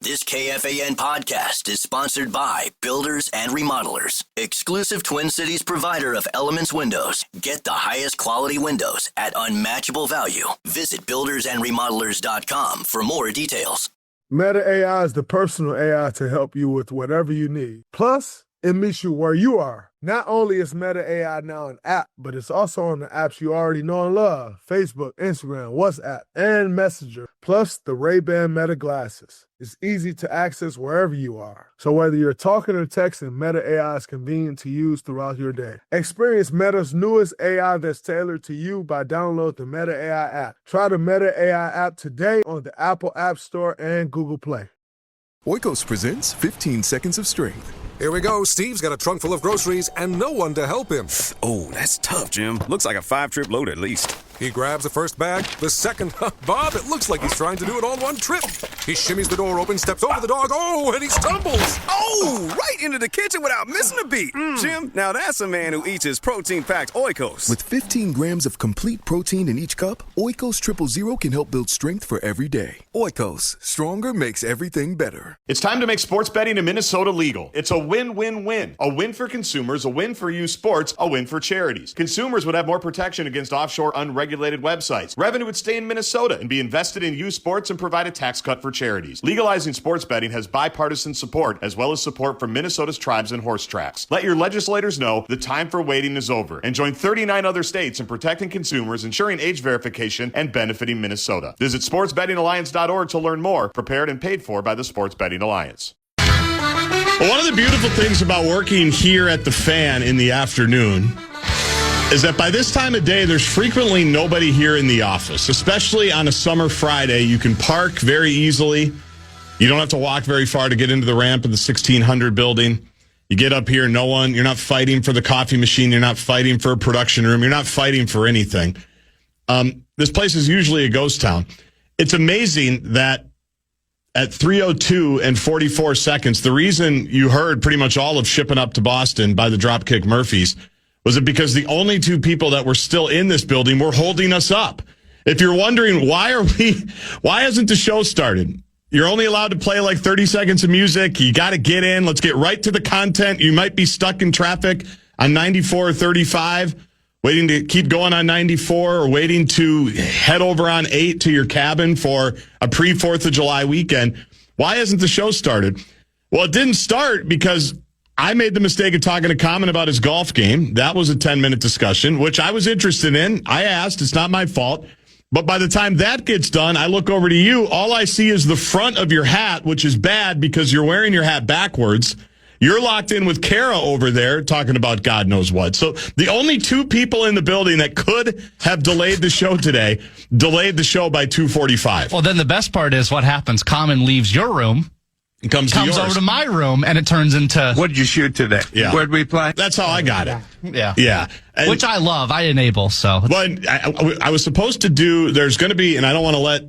This KFAN podcast is sponsored by Builders and Remodelers, exclusive Twin Cities provider of Elements Windows. Get the highest quality windows at unmatchable value. Visit buildersandremodelers.com for more details. Meta AI is the personal AI to help you with whatever you need. Plus, it meets you where you are. Not only is Meta AI now an app, but it's also on the apps you already know and love: Facebook, Instagram, WhatsApp, and Messenger. Plus, the Ray-Ban Meta glasses. It's easy to access wherever you are. So whether you're talking or texting, Meta AI is convenient to use throughout your day. Experience Meta's newest AI that's tailored to you by downloading the Meta AI app. Try the Meta AI app today on the Apple App Store and Google Play. Oikos presents 15 Seconds of Strength. Here we go. Steve's got a trunk full of groceries and no one to help him. Oh, that's tough, Jim. Looks like a 5-trip load at least. He grabs the first bag, the second. Bob, it looks like he's trying to do it all in one trip. He shimmies the door open, steps over the dog. Oh, and he stumbles. Oh, right into the kitchen without missing a beat. Jim, now that's a man who eats his protein-packed Oikos. With 15 grams of complete protein in each cup, Oikos Triple Zero can help build strength for every day. Oikos, stronger makes everything better. It's time to make sports betting in Minnesota legal. It's a win-win-win. A win for consumers, a win for youth sports, a win for charities. Consumers would have more protection against offshore unregulated websites. Revenue would stay in Minnesota and be invested in youth sports and provide a tax cut for charities. Legalizing sports betting has bipartisan support as well as support from Minnesota's tribes and horse tracks. Let your legislators know the time for waiting is over and join 39 other states in protecting consumers, ensuring age verification, and benefiting Minnesota. Visit sportsbettingalliance.org to learn more. Prepared and paid for by the Sports Betting Alliance. Well, one of the beautiful things about working here at the Fan in the afternoon is that by this time of day, there's frequently nobody here in the office, especially on a summer Friday. You can park very easily. You don't have to walk very far to get into the ramp of the 1600 building. You get up here, no one, you're not fighting for the coffee machine. You're not fighting for a production room. You're not fighting for anything. This place is usually a ghost town. It's amazing that at 3:02 and 44 seconds, the reason you heard pretty much all of Shipping Up to Boston by the Dropkick Murphys was it because the only two people that were still in this building were holding us up. If you're wondering why hasn't the show started? You're only allowed to play like 30 seconds of music. You got to get in. Let's get right to the content. You might be stuck in traffic on 94 or 35, waiting to keep going on 94 or waiting to head over on 8 to your cabin for a pre-4th of July weekend. Why hasn't the show started? Well, it didn't start because I made the mistake of talking to Common about his golf game. That was a 10-minute discussion, which I was interested in. I asked. It's not my fault. But by the time that gets done, I look over to you. All I see is the front of your hat, which is bad because you're wearing your hat backwards. You're locked in with Kara over there talking about God knows what. So the only two people in the building that could have delayed the show today delayed the show by 2:45. Well, then the best part is what happens. Common leaves your room. It comes over to my room, and it turns into... What did you shoot today? Yeah. Where'd we play? That's how I got it. Yeah. Yeah. And, which I love. I enable, so... But I was supposed to do... There's going to be, and I don't want to let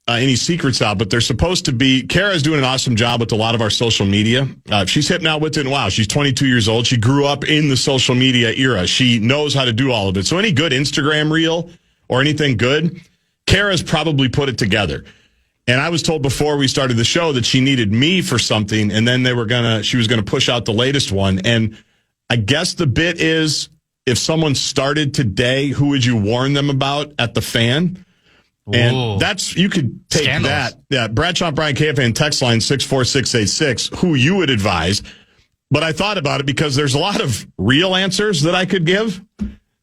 any secrets out, but there's supposed to be... Kara's doing an awesome job with a lot of our social media. She's hip now with it, and wow, she's 22 years old. She grew up in the social media era. She knows how to do all of it. So any good Instagram reel or anything good, Kara's probably put it together. And I was told before we started the show that she needed me for something, and then she was gonna push out the latest one. And I guess the bit is, if someone started today, who would you warn them about at the Fan? And you could take Scandals. that. Yeah, Bradshaw Brian KFAN text line 64686, who you would advise. But I thought about it because there's a lot of real answers that I could give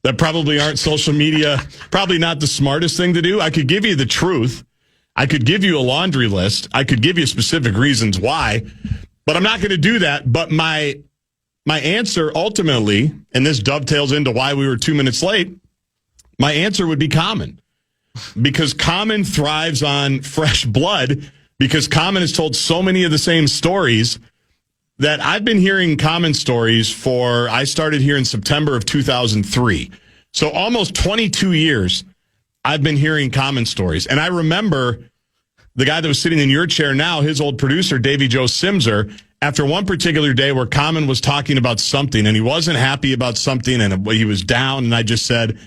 that probably aren't social media, probably not the smartest thing to do. I could give you the truth. I could give you a laundry list. I could give you specific reasons why, but I'm not going to do that. But my answer ultimately, and this dovetails into why we were 2 minutes late, my answer would be Common. Because Common thrives on fresh blood, because Common has told so many of the same stories that I've been hearing Common stories I started here in September of 2003. So almost 22 years. I've been hearing Common stories. And I remember the guy that was sitting in your chair now, his old producer, Davy Joe Simser, after one particular day where Common was talking about something and he wasn't happy about something and he was down. And I just said,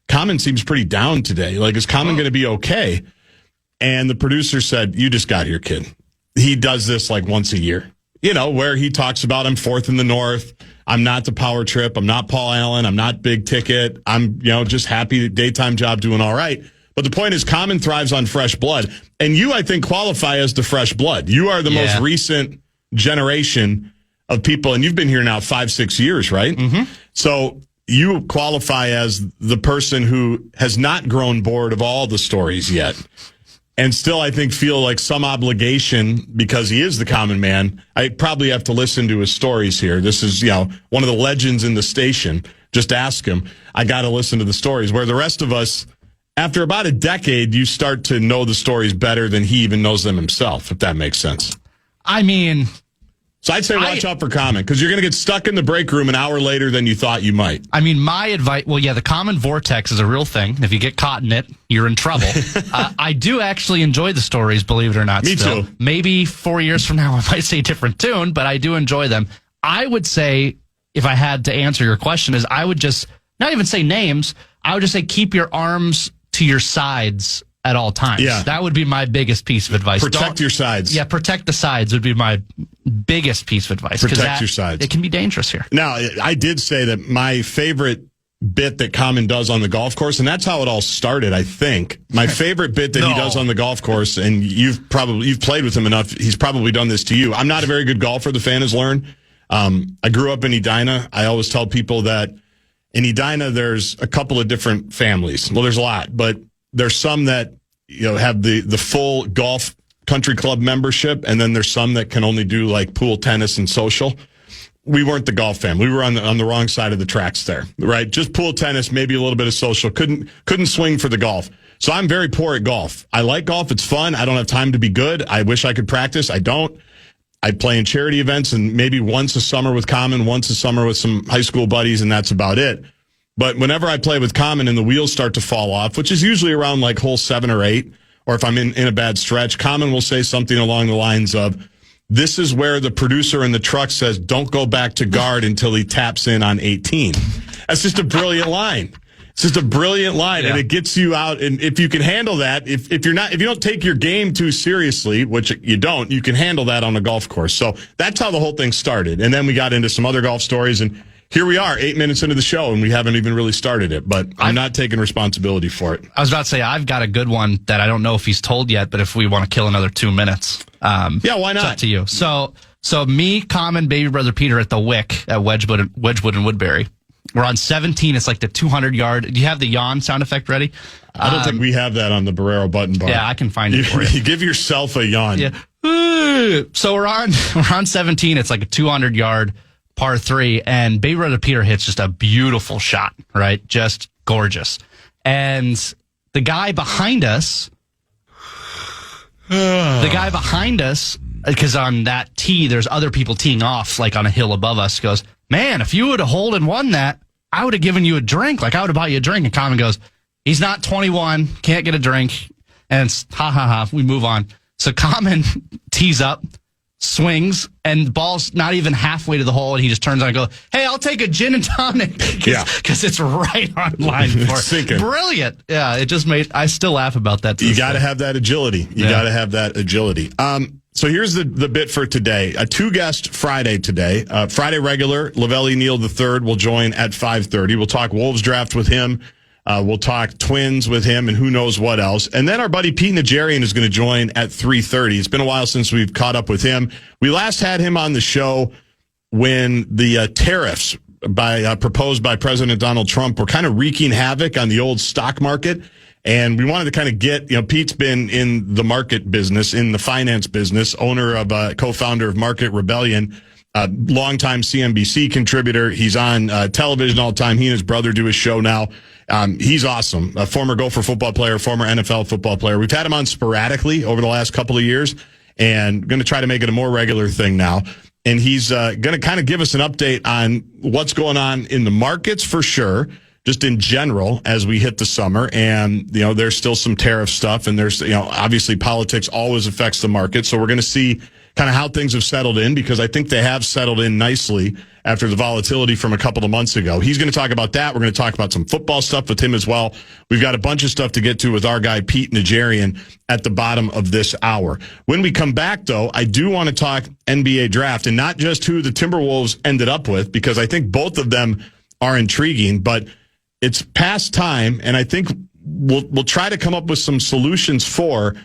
Common seems pretty down today. Like, is Common going to be okay? And the producer said, you just got here, kid. he does this like once a year, where he talks about I'm fourth in the North. I'm not the power trip. I'm not Paul Allen. I'm not big ticket. I'm, just happy daytime job doing all right. But the point is Common thrives on fresh blood. And you, I think, qualify as the fresh blood. You are the most recent generation of people. And you've been here now 5-6 years, right? Mm-hmm. So you qualify as the person who has not grown bored of all the stories yet. And still, I think, feel like some obligation because he is the common man. I probably have to listen to his stories here. This is, one of the legends in the station. Just ask him. I got to listen to the stories. Where the rest of us, after about a decade, you start to know the stories better than he even knows them himself, if that makes sense. I mean... So I'd say watch out for Common, because you're going to get stuck in the break room an hour later than you thought you might. I mean, my advice, the Common vortex is a real thing. If you get caught in it, you're in trouble. I do actually enjoy the stories, believe it or not. Me still. too. Maybe 4 years from now, I might say a different tune, but I do enjoy them. I would say, if I had to answer your question, is I would just, not even say names, I would just say keep your arms to your sides at all times. Yeah. That would be my biggest piece of advice. Protect your sides. Yeah, protect the sides would be my biggest piece of advice. Protect your sides. It can be dangerous here. Now, I did say that my favorite bit that Common does on the golf course, and that's how it all started, I think. My favorite bit that he does on the golf course, and you've played with him enough, he's probably done this to you. I'm not a very good golfer, the fan has learned. I grew up in Edina. I always tell people that in Edina, there's a couple of different families. Well, there's a lot, but there's some that have the full golf country club membership, and then there's some that can only do like pool, tennis, and social. We weren't the golf family. We were on the wrong side of the tracks there, right? Just pool, tennis, maybe a little bit of social. Couldn't swing for the golf. So I'm very poor at golf. I like golf. It's fun. I don't have time to be good. I wish I could practice. I don't. I play in charity events and maybe once a summer with Common, once a summer with some high school buddies, and that's about it. But whenever I play with Common and the wheels start to fall off, which is usually around like hole 7 or 8, or if I'm in a bad stretch, Common will say something along the lines of, this is where the producer in the truck says, don't go back to guard until he taps in on 18. That's just a brilliant line. It's just a brilliant line, and it gets you out. And if you can handle that, if you don't take your game too seriously, which you don't, you can handle that on a golf course. So that's how the whole thing started. And then we got into some other golf stories, and here we are 8 minutes into the show, and we haven't even really started it, but I'm not taking responsibility for it. I was about to say, I've got a good one that I don't know if he's told yet, but if we want to kill another 2 minutes. Why not? It's up to you. So me, Common, baby brother Peter at the Wick at Wedgwood and Woodbury. We're on 17. It's like the 200-yard. Do you have the yawn sound effect ready? I don't think we have that on the Barreiro button bar. Yeah, I can find it for you. You give yourself a yawn. Yeah. So we're on 17. It's like a 200-yard par 3, and baby brother Peter hits just a beautiful shot, right? Just gorgeous. And the guy behind us, because on that tee, there's other people teeing off, like on a hill above us, goes, man, if you would have holed and won that, I would have given you a drink. Like, I would have bought you a drink. And Common goes, he's not 21, can't get a drink. And it's we move on. So Common tees up, swings, and the ball's not even halfway to the hole, and he just turns on and goes, hey, I'll take a gin and tonic. Because it's right on line for it. Brilliant. Yeah, it just I still laugh about that. You got to have that agility. You got to have that agility. So here's the bit for today. A 2-guest Friday today. Friday regular, Lavelli Neal III will join at 5:30. We'll talk Wolves draft with him. We'll talk Twins with him and who knows what else. And then our buddy Pete Najarian is going to join at 3:30. It's been a while since we've caught up with him. We last had him on the show when the tariffs proposed by President Donald Trump were kind of wreaking havoc on the old stock market. And we wanted to kind of get, Pete's been in the market business, in the finance business, owner of, co-founder of Market Rebellion, longtime CNBC contributor. He's on television all the time. He and his brother do his show now. He's awesome. A former Gopher football player, former NFL football player. We've had him on sporadically over the last couple of years and going to try to make it a more regular thing now. And he's going to kind of give us an update on what's going on in the markets for sure, just in general as we hit the summer. And, there's still some tariff stuff, and there's, obviously politics always affects the market. So we're going to see kind of how things have settled in, because I think they have settled in nicely after the volatility from a couple of months ago. He's going to talk about that. We're going to talk about some football stuff with him as well. We've got a bunch of stuff to get to with our guy, Pete Najarian, at the bottom of this hour. When we come back, though, I do want to talk NBA draft, and not just who the Timberwolves ended up with, because I think both of them are intriguing, but it's past time, and I think we'll try to come up with some solutions for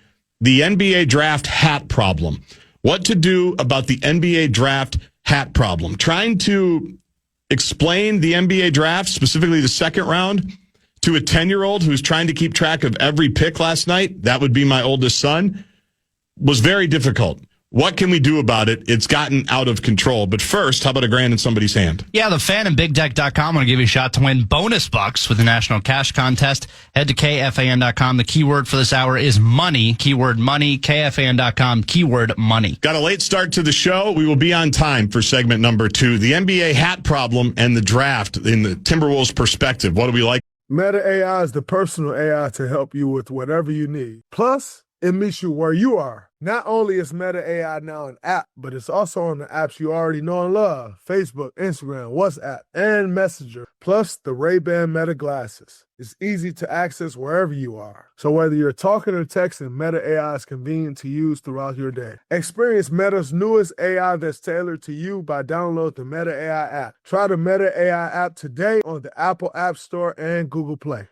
the NBA draft hat problem. What to do about the NBA draft hat problem. Trying to explain the NBA draft, specifically the second round, to a 10-year-old who's trying to keep track of every pick last night, that would be my oldest son, was very difficult. What can we do about it? It's gotten out of control. But first, how about $1,000 in somebody's hand? Yeah, the fan and BigDeck.com want to give you a shot to win bonus bucks with the National Cash Contest. Head to KFAN.com. The keyword for this hour is money. Keyword money. KFAN.com. Keyword money. Got a late start to the show. We will be on time for segment number 2. The NBA hat problem and the draft in the Timberwolves perspective. What do we like? Meta AI is the personal AI to help you with whatever you need. Plus, it meets you where you are. Not only is Meta AI now an app, but it's also on the apps you already know and love: Facebook, Instagram, WhatsApp, and Messenger. Plus, the Ray-Ban Meta glasses. It's easy to access wherever you are. So whether you're talking or texting, Meta AI is convenient to use throughout your day. Experience Meta's newest AI that's tailored to you by downloading the Meta AI app. Try the Meta AI app today on the Apple App Store and Google Play.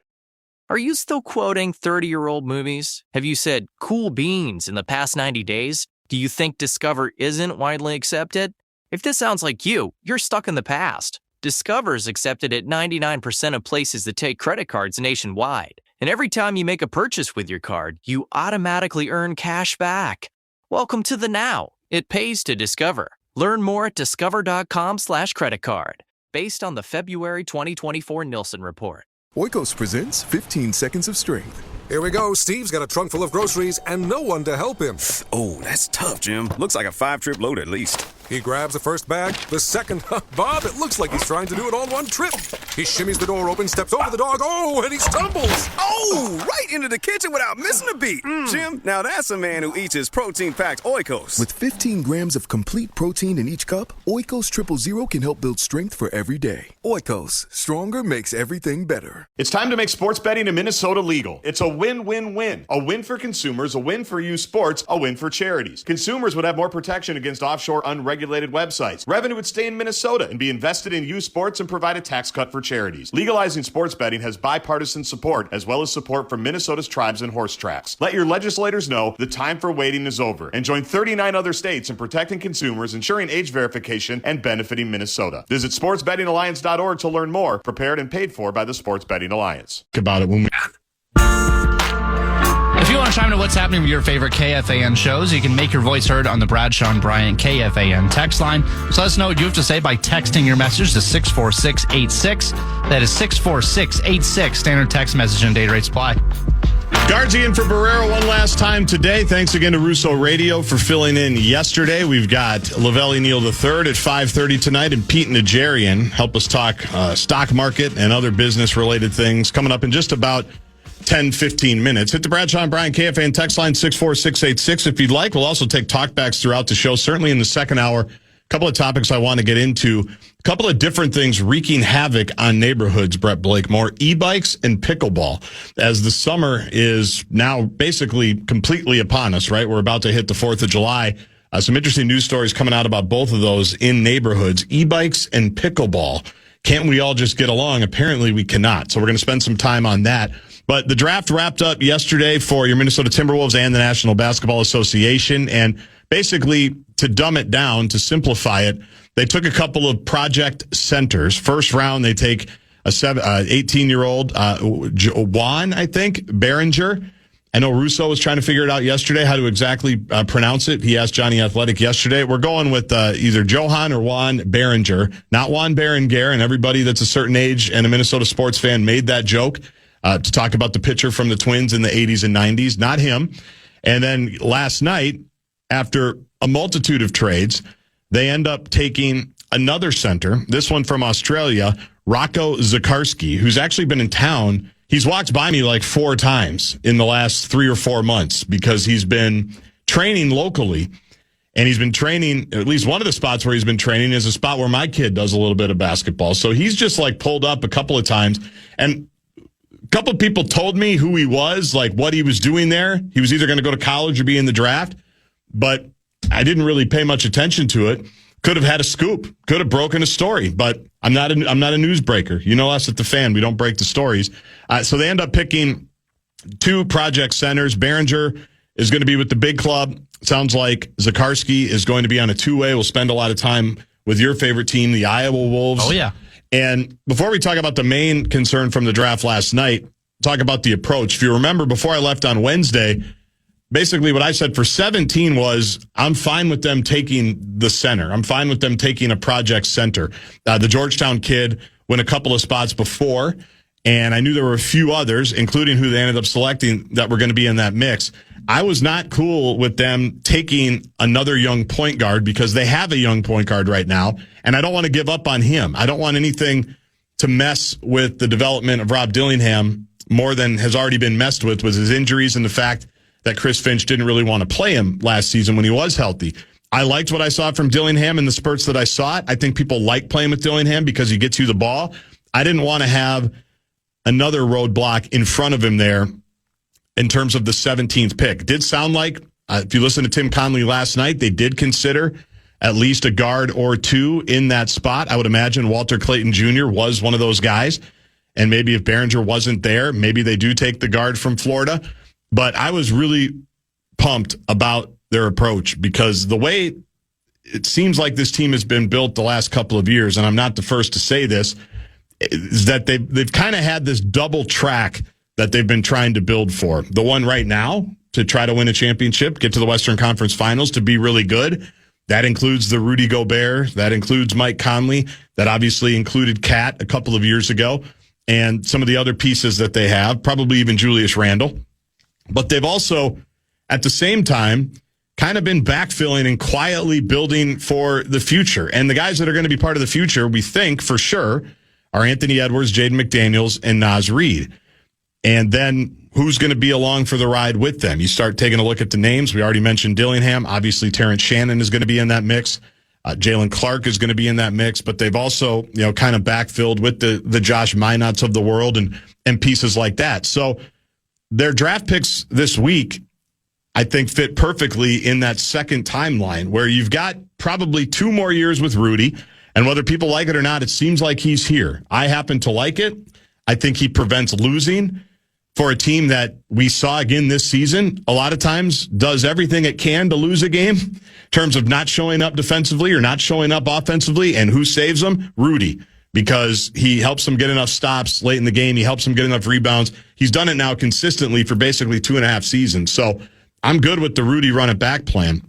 Are you still quoting 30-year-old movies? Have you said cool beans in the past 90 days? Do you think Discover isn't widely accepted? If this sounds like you, you're stuck in the past. Discover is accepted at 99% of places that take credit cards nationwide. And every time you make a purchase with your card, you automatically earn cash back. Welcome to the now. It pays to Discover. Learn more at discover.com/creditcard. Based on the February 2024 Nielsen report. Oikos presents 15 Seconds of Strength. Here we go. Steve's got a trunk full of groceries and no one to help him. Oh, that's tough, Jim. Looks like a 5-trip load at least. He grabs the first bag, the second. Bob, it looks like he's trying to do it all in one trip. He shimmies the door open, steps over the dog. Oh, and he stumbles. Oh, right into the kitchen without missing a beat. Jim, now that's a man who eats his protein-packed Oikos. With 15 grams of complete protein in each cup, Oikos Triple Zero can help build strength for every day. Oikos, stronger makes everything better. It's time to make sports betting in Minnesota legal. It's a win-win-win. A win for consumers, a win for youth sports, a win for charities. Consumers would have more protection against offshore unregulated websites. Revenue would stay in Minnesota and be invested in youth sports and provide a tax cut for charities. Legalizing sports betting has bipartisan support, as well as support from Minnesota's tribes and horse tracks. Let your legislators know the time for waiting is over, and join 39 other states in protecting consumers, ensuring age verification, and benefiting Minnesota. Visit sportsbettingalliance.org to learn more. Prepared and paid for by the Sports Betting Alliance. About it when we... If you want to chime in what's happening with your favorite KFAN shows, you can make your voice heard on the Bradshaw and Bryant KFAN text line. So let us know what you have to say by texting your message to 64686. That is 64686. Standard text message and data rates apply. Gaardsy in for Barreiro one last time today. Thanks again to Russo Radio for filling in yesterday. We've got Lavelli Neal III at 5:30 tonight, and Pete Najarian help us talk stock market and other business-related things coming up in just about 10-15 minutes. Hit the Bradshaw and Bryant KFAN text line 64686 if you'd like. We'll also take talkbacks throughout the show, certainly in the second hour. A couple of topics I want to get into. A couple of different things wreaking havoc on neighborhoods, Brett Blakemore. E-bikes and pickleball. As the summer is now basically completely upon us, right? We're about to hit the 4th of July. Some interesting news stories coming out about both of those in neighborhoods. E-bikes and pickleball. Can't we all just get along? Apparently we cannot. So we're going to spend some time on that. But the draft wrapped up yesterday for your Minnesota Timberwolves and the National Basketball Association. And basically, to dumb it down, to simplify it, they took a couple of project centers. First round, they take a 18-year-old Juan, I think, Behringer. I know Russo was trying to figure it out yesterday, how to exactly pronounce it. He asked Johnny Athletic yesterday. We're going with either Johan or Juan Behringer, not Juan Berenger. And everybody that's a certain age and a Minnesota sports fan made that joke. To talk about the pitcher from the Twins in the 80s and 90s, not him. And then last night, after a multitude of trades, they end up taking another center, this one from Australia, Rocco Zakarski, who's actually been in town. He's walked by me like 4 times in the last 3 or 4 months because he's been training locally. And he's been training, at least one of the spots where he's been training is a spot where my kid does a little bit of basketball. So he's just like pulled up a couple of times. And a couple of people told me who he was, like what he was doing there. He was either going to go to college or be in the draft. But I didn't really pay much attention to it. Could have had a scoop. Could have broken a story. But I'm not a newsbreaker. You know us at the Fan. We don't break the stories. So they end up picking 2 project centers. Behringer is going to be with the big club. Sounds like Zakarski is going to be on a 2-way. We'll spend a lot of time with your favorite team, the Iowa Wolves. Oh, yeah. And before we talk about the main concern from the draft last night, talk about the approach. If you remember, before I left on Wednesday, basically what I said for 17 was I'm fine with them taking the center. I'm fine with them taking a project center. The Georgetown kid went a couple of spots before, and I knew there were a few others, including who they ended up selecting, that were going to be in that mix. I was not cool with them taking another young point guard because they have a young point guard right now, and I don't want to give up on him. I don't want anything to mess with the development of Rob Dillingham more than has already been messed with his injuries and the fact that Chris Finch didn't really want to play him last season when he was healthy. I liked what I saw from Dillingham in the spurts that I saw it. I think people like playing with Dillingham because he gets you the ball. I didn't want to have another roadblock in front of him there in terms of the 17th pick. It did sound like, if you listen to Tim Conley last night, they did consider at least a guard or 2 in that spot. I would imagine Walter Clayton Jr. was one of those guys. And maybe if Behringer wasn't there, maybe they do take the guard from Florida. But I was really pumped about their approach because the way it seems like this team has been built the last couple of years, and I'm not the first to say this, is that they've kind of had this double track that they've been trying to build for. The one right now to try to win a championship, get to the Western Conference Finals, to be really good. That includes the Rudy Gobert. That includes Mike Conley. That obviously included Kat a couple of years ago. And some of the other pieces that they have, probably even Julius Randle. But they've also, at the same time, kind of been backfilling and quietly building for the future. And the guys that are going to be part of the future, we think for sure, are Anthony Edwards, Jaden McDaniels, and Naz Reid. And then who's going to be along for the ride with them? You start taking a look at the names. We already mentioned Dillingham. Obviously, Terrence Shannon is going to be in that mix. Jalen Clark is going to be in that mix. But they've also, kind of backfilled with the Josh Minotts of the world and pieces like that. So their draft picks this week, I think, fit perfectly in that second timeline where you've got probably 2 more years with Rudy. And whether people like it or not, it seems like he's here. I happen to like it. I think he prevents losing for a team that we saw again this season, a lot of times does everything it can to lose a game in terms of not showing up defensively or not showing up offensively. And who saves them? Rudy, because he helps them get enough stops late in the game. He helps them get enough rebounds. He's done it now consistently for basically 2.5 seasons. So I'm good with the Rudy run it back plan.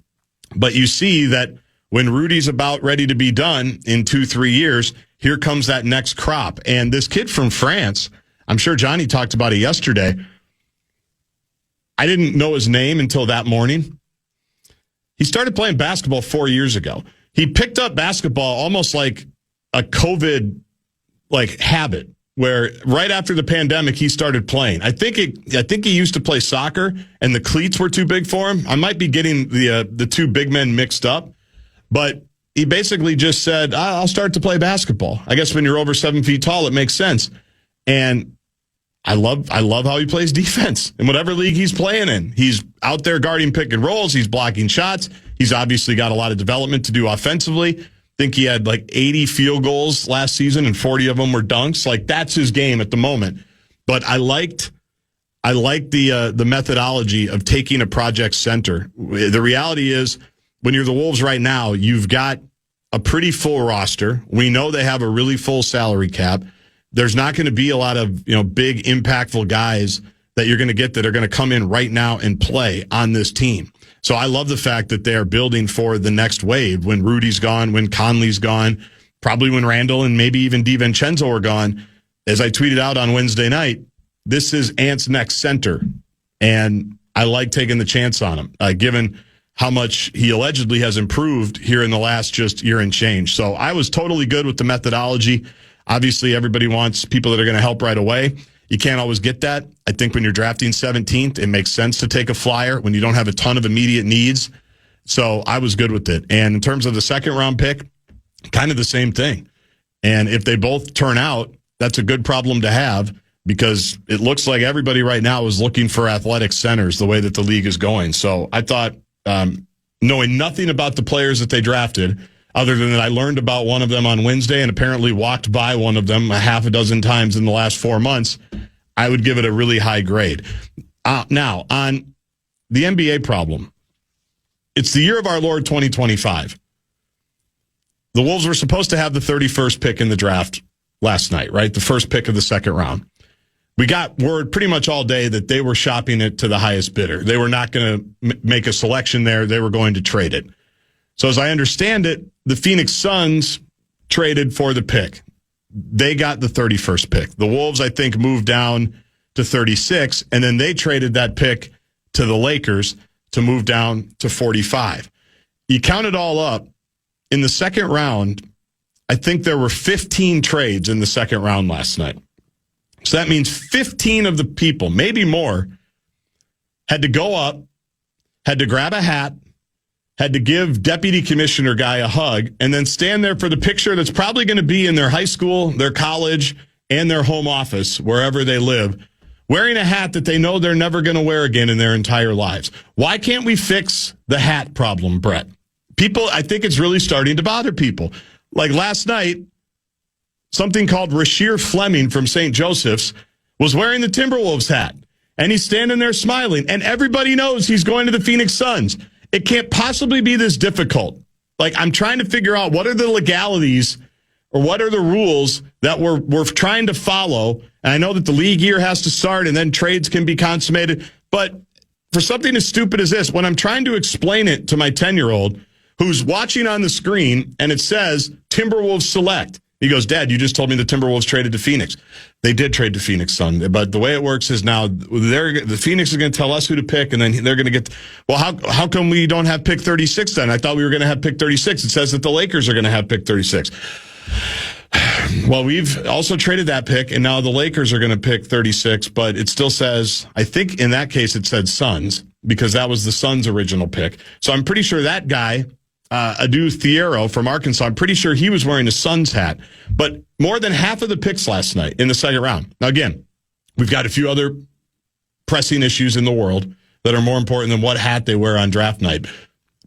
But you see that when Rudy's about ready to be done in 2-3 years, here comes that next crop. And this kid from France, I'm sure Johnny talked about it yesterday. I didn't know his name until that morning. He started playing basketball 4 years ago. He picked up basketball almost like a COVID habit, where right after the pandemic he started playing. I think he used to play soccer and the cleats were too big for him. I might be getting the 2 big men mixed up, but he basically just said, I'll start to play basketball. I guess when you're over 7 feet tall, it makes sense. And I love how he plays defense in whatever league he's playing in. He's out there guarding pick and rolls. He's blocking shots. He's obviously got a lot of development to do offensively. I think he had 80 field goals last season and 40 of them were dunks. That's his game at the moment. But I liked the methodology of taking a project center. The reality is, when you're the Wolves right now, you've got a pretty full roster. We know they have a really full salary cap. There's not going to be a lot of big impactful guys that you're going to get that are going to come in right now and play on this team. So I love the fact that they are building for the next wave when Rudy's gone, when Conley's gone, probably when Randall and maybe even DiVincenzo are gone. As I tweeted out on Wednesday night, this is Ant's next center, and I like taking the chance on him, given how much he allegedly has improved here in the last just year and change. So I was totally good with the methodology. Obviously, everybody wants people that are going to help right away. You can't always get that. I think when you're drafting 17th, it makes sense to take a flyer when you don't have a ton of immediate needs. So I was good with it. And in terms of the second round pick, kind of the same thing. And if they both turn out, that's a good problem to have, because it looks like everybody right now is looking for athletic centers the way that the league is going. So I thought, knowing nothing about the players that they drafted, other than that I learned about one of them on Wednesday and apparently walked by one of them a half a dozen times in the last 4 months, I would give it a really high grade. Now, on the NBA problem, it's the year of our Lord 2025. The Wolves were supposed to have the 31st pick in the draft last night, right? The first pick of the second round. We got word pretty much all day that they were shopping it to the highest bidder. They were not going to make a selection there. They were going to trade it. So as I understand it, the Phoenix Suns traded for the pick. They got the 31st pick. The Wolves, I think, moved down to 36, and then they traded that pick to the Lakers to move down to 45. You count it all up, in the second round, I think there were 15 trades in the second round last night. So that means 15 of the people, maybe more, had to go up, had to grab a hat, had to give deputy commissioner guy a hug, and then stand there for the picture that's probably going to be in their high school, their college, and their home office, wherever they live, wearing a hat that they know they're never going to wear again in their entire lives. Why can't we fix the hat problem, Brett? People, I think it's really starting to bother people. Like last night, something called Rasheer Fleming from St. Joseph's was wearing the Timberwolves hat, and he's standing there smiling, and everybody knows he's going to the Phoenix Suns. It can't possibly be this difficult. Like, I'm trying to figure out what are the legalities or what are the rules that we're trying to follow. And I know that the league year has to start and then trades can be consummated. But for something as stupid as this, when I'm trying to explain it to my 10-year-old who's watching on the screen and it says Timberwolves select, he goes, Dad, you just told me the Timberwolves traded to Phoenix. They did trade to Phoenix, son. But the way it works is now the Phoenix is going to tell us who to pick, and then they're going to get. Well, how come we don't have pick 36 then? I thought we were going to have pick 36. It says that the Lakers are going to have pick 36. Well, we've also traded that pick, and now the Lakers are going to pick 36, but it still says, I think in that case it said Suns, because that was the Suns' original pick. So I'm pretty sure that guy, Adu Thiero from Arkansas, I'm pretty sure he was wearing a Suns hat. But more than half of the picks last night in the second round. Now, again, we've got a few other pressing issues in the world that are more important than what hat they wear on draft night.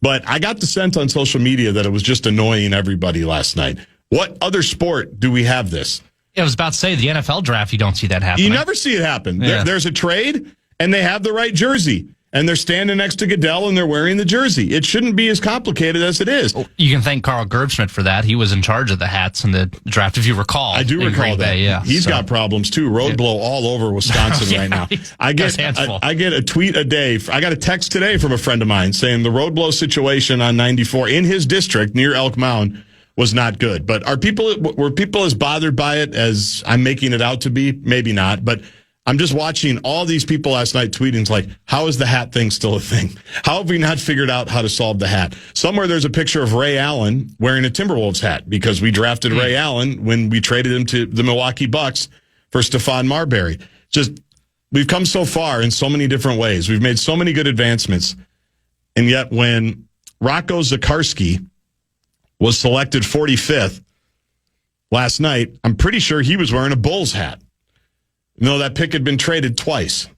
But I got the sense on social media that it was just annoying everybody last night. What other sport do we have this? I was about to say, the NFL draft, you don't see that happen. You never see it happen. Yeah. There's a trade, and they have the right jersey. And they're standing next to Goodell, and they're wearing the jersey. It shouldn't be as complicated as it is. You can thank Carl Gerbschmidt for that. He was in charge of the hats in the draft, if you recall. I do recall that. Yeah, He's got problems, too. Road blow all over Wisconsin right now. I get a tweet a day. I got a text today from a friend of mine saying the road blow situation on 94 in his district near Elk Mound was not good. But were people as bothered by it as I'm making it out to be? Maybe not, but I'm just watching all these people last night tweeting, like, how is the hat thing still a thing? How have we not figured out how to solve the hat? Somewhere there's a picture of Ray Allen wearing a Timberwolves hat because we drafted Ray Allen when we traded him to the Milwaukee Bucks for Stephon Marbury. Just, we've come so far in so many different ways. We've made so many good advancements. And yet when Rocco Zakarsky was selected 45th last night, I'm pretty sure he was wearing a Bulls hat. No, that pick had been traded twice.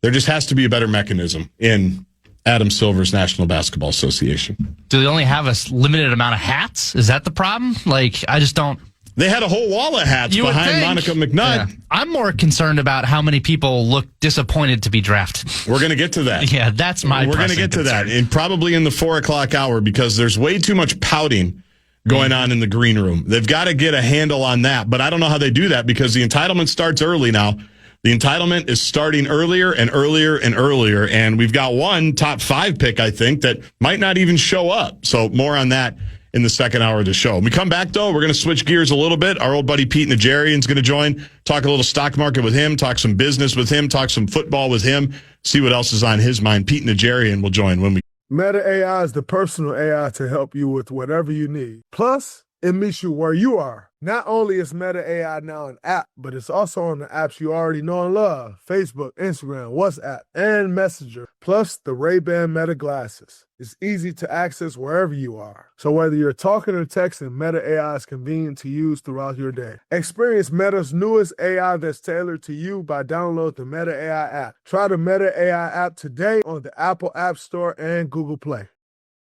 There just has to be a better mechanism in Adam Silver's National Basketball Association. Do they only have a limited amount of hats? Is that the problem? Like, I just don't. They had a whole wall of hats behind Monica McNutt. Yeah. I'm more concerned about how many people look disappointed to be drafted. We're going to get to that. Yeah, that's my We're going to get to that, and probably in the 4 o'clock hour, because there's way too much pouting going on in the green room. They've got to get a handle on that, but I don't know how they do that because the entitlement starts early now. The entitlement is starting earlier and earlier and earlier, and we've got one top 5 pick, I think, that might not even show up. So more on that in the second hour of the show. When we come back, though, we're going to switch gears a little bit. Our old buddy Pete Najarian is going to join, talk a little stock market with him, talk some business with him, talk some football with him, see what else is on his mind. Pete Najarian will join when we. Meta AI is the personal AI to help you with whatever you need. Plus, it meets you where you are. Not only is Meta AI now an app, but it's also on the apps you already know and love: Facebook, Instagram, WhatsApp, and Messenger, plus the Ray-Ban Meta glasses. It's easy to access wherever you are. So whether you're talking or texting, Meta AI is convenient to use throughout your day. Experience Meta's newest AI that's tailored to you by downloading the Meta AI app. Try the Meta AI app today on the Apple App Store and Google Play.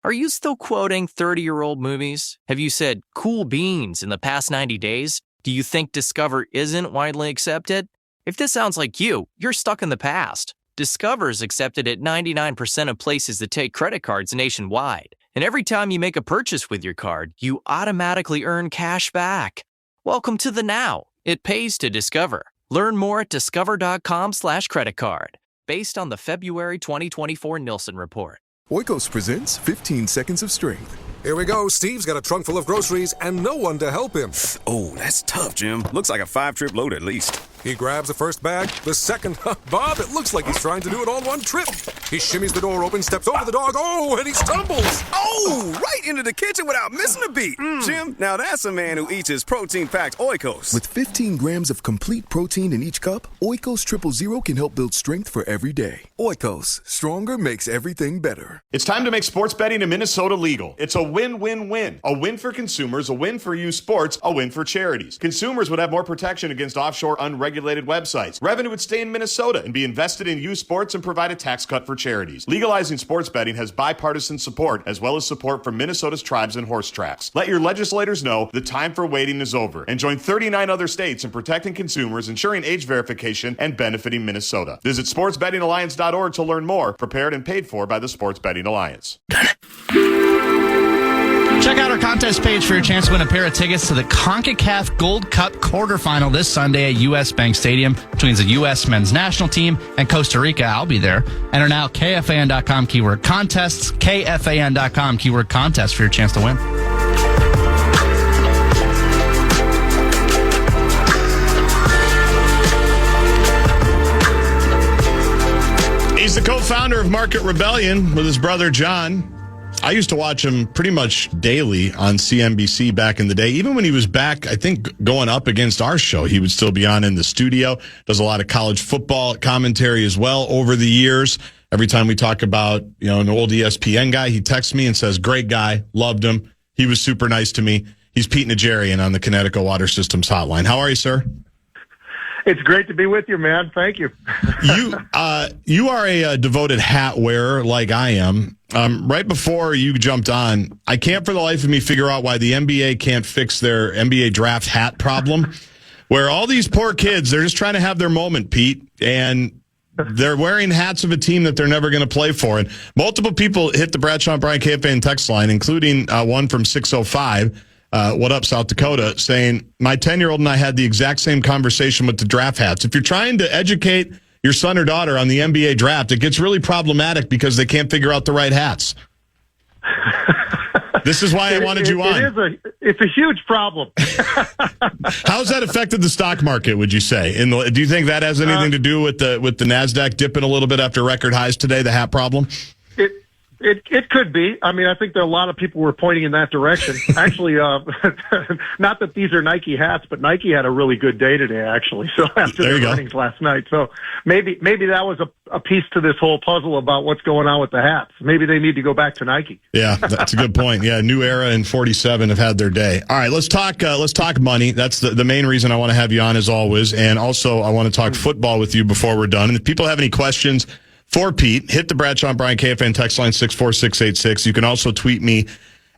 Are you still quoting 30-year-old movies? Have you said cool beans in the past 90 days? Do you think Discover isn't widely accepted? If this sounds like you, you're stuck in the past. Discover is accepted at 99% of places that take credit cards nationwide. And every time you make a purchase with your card, you automatically earn cash back. Welcome to the now. It pays to Discover. Learn more at discover.com/creditcard, based on the February 2024 Nielsen report. Oikos presents 15 Seconds of Strength. Here we go. Steve's got a trunk full of groceries and no one to help him. Oh, that's tough, Jim. Looks like a 5-trip load at least. He grabs the first bag, the second. Bob, it looks like he's trying to do it all in one trip. He shimmies the door open, steps over the dog. Oh, and he stumbles. Oh, right into the kitchen without missing a beat. Jim, now that's a man who eats his protein-packed Oikos. With 15 grams of complete protein in each cup, Oikos Triple Zero can help build strength for every day. Oikos, stronger makes everything better. It's time to make sports betting in Minnesota legal. It's a win-win-win. A win for consumers, a win for youth sports, a win for charities. Consumers would have more protection against offshore unregulated websites. Revenue would stay in Minnesota and be invested in youth sports and provide a tax cut for charities. Legalizing sports betting has bipartisan support, as well as support from Minnesota's tribes and horse tracks. Let your legislators know the time for waiting is over, and join 39 other states in protecting consumers, ensuring age verification, and benefiting Minnesota. Visit sportsbettingalliance.org to learn more. Prepared and paid for by the Sports Betting Alliance. Check out our contest page for your chance to win a pair of tickets to the CONCACAF Gold Cup quarterfinal this Sunday at U.S. Bank Stadium between the U.S. men's national team and Costa Rica. I'll be there. Enter now KFAN.com keyword contests, KFAN.com keyword contest for your chance to win. He's the co-founder of Market Rebellion with his brother John. I used to watch him pretty much daily on CNBC back in the day. Even when he was back, I think, going up against our show, he would still be on in the studio. Does a lot of college football commentary as well over the years. Every time we talk about, an old ESPN guy, he texts me and says, great guy, loved him. He was super nice to me. He's Pete Najarian on the Connecticut Water Systems Hotline. How are you, sir? It's great to be with you, man. Thank you. You are a devoted hat wearer like I am. Right before you jumped on, I can't for the life of me figure out why the NBA can't fix their NBA draft hat problem, where all these poor kids, they're just trying to have their moment, Pete, and they're wearing hats of a team that they're never going to play for. And multiple people hit the Bradshaw and Brian KFAN text line, including one from 605. What up, South Dakota, saying, my 10-year-old and I had the exact same conversation with the draft hats. If you're trying to educate your son or daughter on the NBA draft, it gets really problematic because they can't figure out the right hats. This is why I wanted you on. It's a huge problem. How's that affected the stock market, would you say? Do you think that has anything to do with the NASDAQ dipping a little bit after record highs today, the hat problem? It could be. I mean, I think that a lot of people were pointing in that direction. Actually, not that these are Nike hats, but Nike had a really good day today, actually. So after their earnings last night, so maybe that was a piece to this whole puzzle about what's going on with the hats. Maybe they need to go back to Nike. Yeah, that's a good point. Yeah, New Era and 47 have had their day. All right, let's talk money. That's the main reason I want to have you on, as always, and also I want to talk football with you before we're done. And if people have any questions for Pete, hit the Bradshaw and Brian KFAN text line 64686. You can also tweet me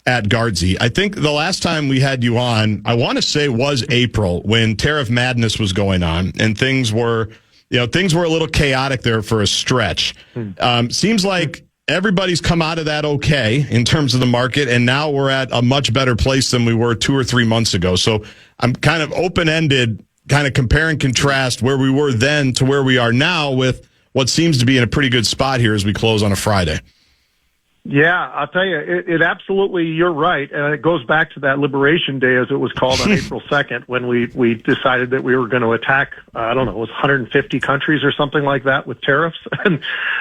at Gaardsy. I think the last time we had you on, I want to say was April, when Tariff Madness was going on, and things were a little chaotic there for a stretch. Seems like everybody's come out of that okay in terms of the market, and now we're at a much better place than we were 2 or 3 months ago. So I'm kind of open-ended, kind of compare and contrast where we were then to where we are now with what seems to be in a pretty good spot here as we close on a Friday. Yeah, I'll tell you, it absolutely, you're right. And it goes back to that Liberation Day, as it was called on April 2nd, when we decided that we were going to attack, I don't know, it was 150 countries or something like that with tariffs.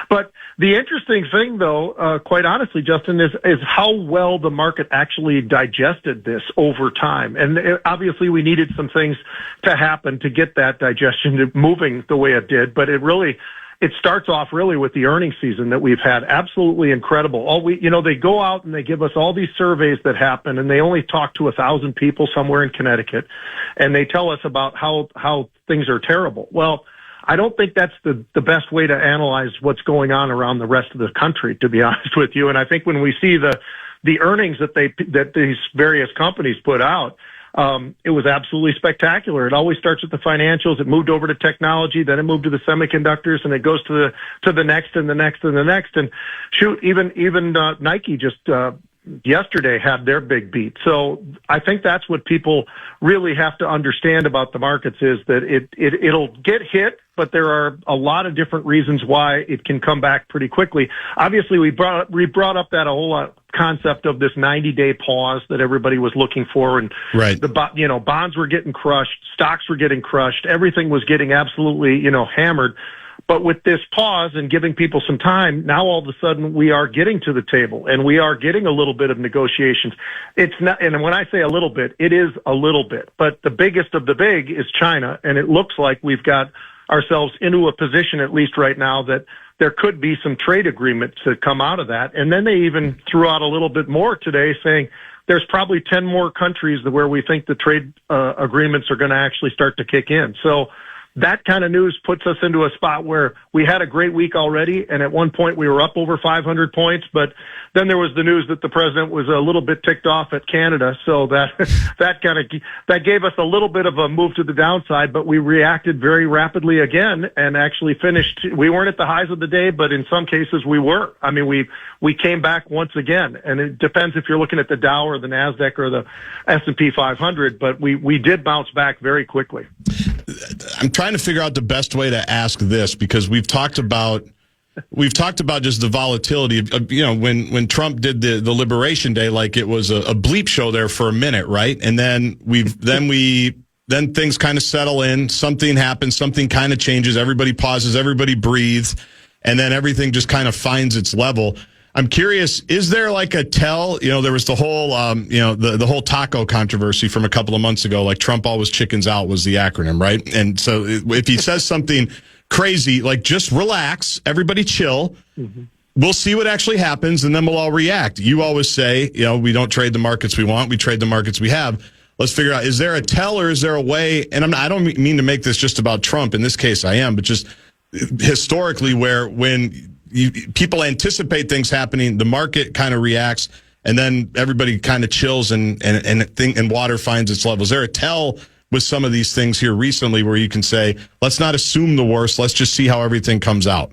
But the interesting thing, though, quite honestly, Justin, is how well the market actually digested this over time. And obviously we needed some things to happen to get that digestion moving the way it did, but it starts off really with the earnings season that we've had. Absolutely incredible. They go out and they give us all these surveys that happen, and they only talk to 1,000 people somewhere in Connecticut, and they tell us about how things are terrible. Well, I don't think that's the best way to analyze what's going on around the rest of the country, to be honest with you. And I think when we see the earnings that these various companies put out, it was absolutely spectacular. It always starts with the financials. It moved over to technology, then it moved to the semiconductors, and it goes to the next and the next and the next. And shoot, even Nike just yesterday had their big beat. So I think that's what people really have to understand about the markets, is that it'll get hit, but there are a lot of different reasons why it can come back pretty quickly. Obviously, we brought up that whole concept of this 90-day pause that everybody was looking for, and right. Bonds were getting crushed, stocks were getting crushed, everything was getting absolutely hammered. But with this pause and giving people some time, now all of a sudden we are getting to the table and we are getting a little bit of negotiations. It's not, and when I say a little bit, it is a little bit. But the biggest of the big is China, and it looks like we've got ourselves into a position, at least right now, that there could be some trade agreements that come out of that. And then they even threw out a little bit more today, saying there's probably 10 more countries where we think the trade agreements are going to actually start to kick in. So that kind of news puts us into a spot where we had a great week already, and at one point we were up over 500 points, but then there was the news that the president was a little bit ticked off at Canada, so that gave us a little bit of a move to the downside, but we reacted very rapidly again and actually finished. We weren't at the highs of the day, but in some cases we were. I mean, we came back once again, and it depends if you're looking at the Dow or the NASDAQ or the S&P 500, but we did bounce back very quickly. I'm trying to figure out the best way to ask this, because we've talked about just the volatility of, when Trump did the Liberation Day, like it was a bleep show there for a minute, right? And then then things kind of settle in, something happens, something kind of changes, everybody pauses, everybody breathes, and then everything just kind of finds its level. I'm curious, is there like a tell? There was the whole, the whole taco controversy from a couple of months ago, like Trump always chickens out was the acronym, right? And so if he says something crazy, like just relax, everybody chill. Mm-hmm. We'll see what actually happens, and then we'll all react. You always say, we don't trade the markets we want, we trade the markets we have. Let's figure out, is there a tell or is there a way? And I don't mean to make this just about Trump. In this case, I am, but just historically, where when people anticipate things happening, the market kind of reacts, and then everybody kind of chills and water finds its level. Is there a tell with some of these things here recently where you can say, let's not assume the worst, let's just see how everything comes out?